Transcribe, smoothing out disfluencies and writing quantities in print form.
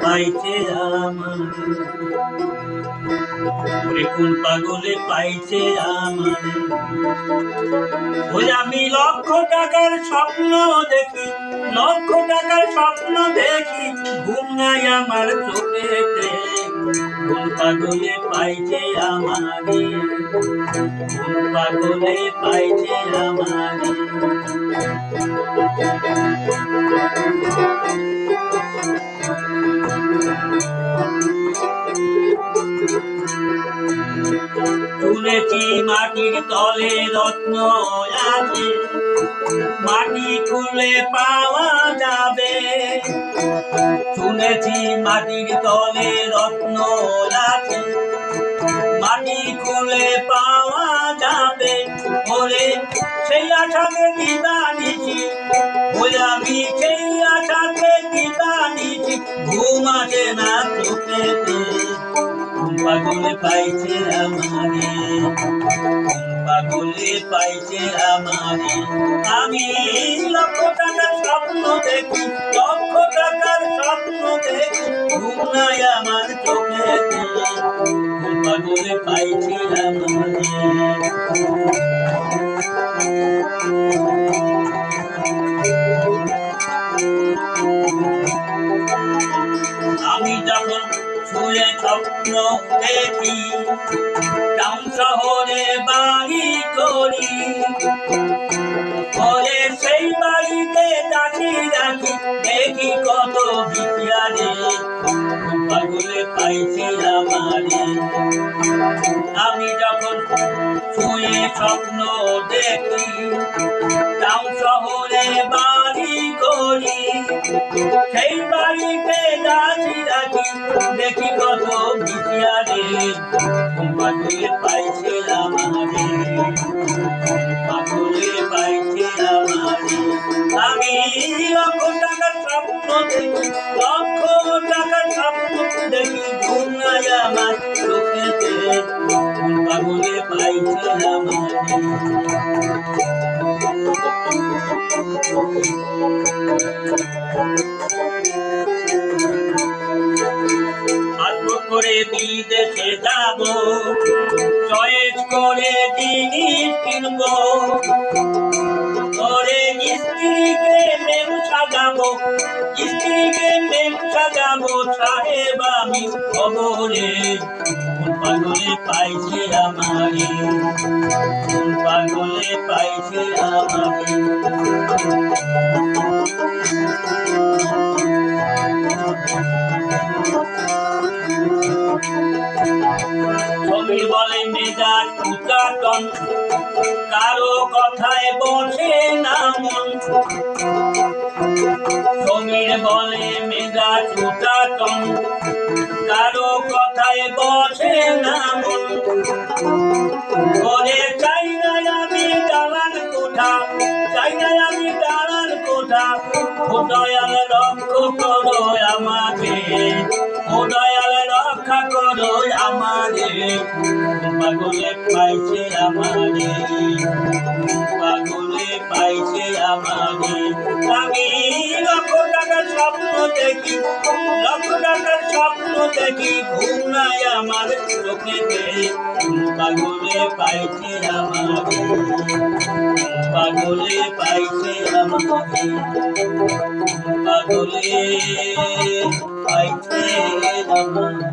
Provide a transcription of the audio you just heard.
পাইছে আমার কোন পাগলে পাইছে আমার। ওই আমি লক্ষ টাকার স্বপ্ন দেখি, লক্ষ টাকার স্বপ্ন দেখি, ঘুম নাই আমার চোখেতে। কোন পাগলে পাইছে আমারে, কোন পাগলে পাইছে আমারে। শুনেছি মাটির তলে রত্ন আছে, মাটি খুলে পাওয়া যাবে। শুনেছি মাটির তলে রত্ন আছে, মাটি খুলে পাওয়া যাবে। ওরে সেই আশাকে দিবানিছি, ওই আমি সেই আশাকে দিবানিছি, ঘুম আসে না চোখেতে। পাগলে পাইছে আমারে, পাগলে পাইছে আমারে। আমি লক্ষ টাকার স্বপ্ন দেখি, লক্ষ টাকার স্বপ্ন দেখি, ঘুম নাই আমার চোখেতে। পাগলে পাইছে আমারে। আমি যখন শুয়ে স্বপ্ন দেখি, টাউন শহরে বাড়ি করি, পরে সেই বাড়িতে ডাকি ডাকি, দেখি কত ভিখিয়ারে। পাগলে পাইছে আমারে। আমি যখন শুয়ে স্বপ্ন দেখি, টাউন শহরে বাড়ি করি, সেই বাড়িতে ডাকি ডাকি, দেখি কত ভিখিয়ারে। পাগলে পাইছে আমারে, পাগলে পাইছে আমারে। আমি লক্ষ টাকার স্বপ্ন দেখি, লক্ষ টাকার স্বপ্ন দেখি, ঘুম নাই আমার চোখেতে। পাগলে পাইছে আমারে। করে বিদেশে যাব, চয়েস করে জিনিস কিনব, করে স্ত্রীকে মেম সাজাবো, স্ত্রীকে মেম সাজাবো, সাহেব আমি খবরে। পাগলে পাইছে আমারে, পাগলে পাইছে আমারে। সমীর বলে মেজাজ উচ্চাটন, কারো কথায় বসে না মন। সমীর বলে মেজাজ উচ্চাটন, কারো কথায় বসে না মন। বলে চাই না আমি দালান কোঠা, চাই না আমি দালান কোঠা, ও দয়াল রক্ষা করো আমাকে, ও দয়াল রক্ষা করো আমারে। পাগলে পাইছে আমারে, পাগলে পাইছে আমারে। আমি লক্ষ টাকার স্বপ্ন দেখি, লক্ষ টাকার স্বপ্ন দেখি, ঘুম নাই আমার চোখেতে। পাগলে পাইছে আমারে, পাগলে পাইছে আমারে, পাগলে পাইছে আমারে।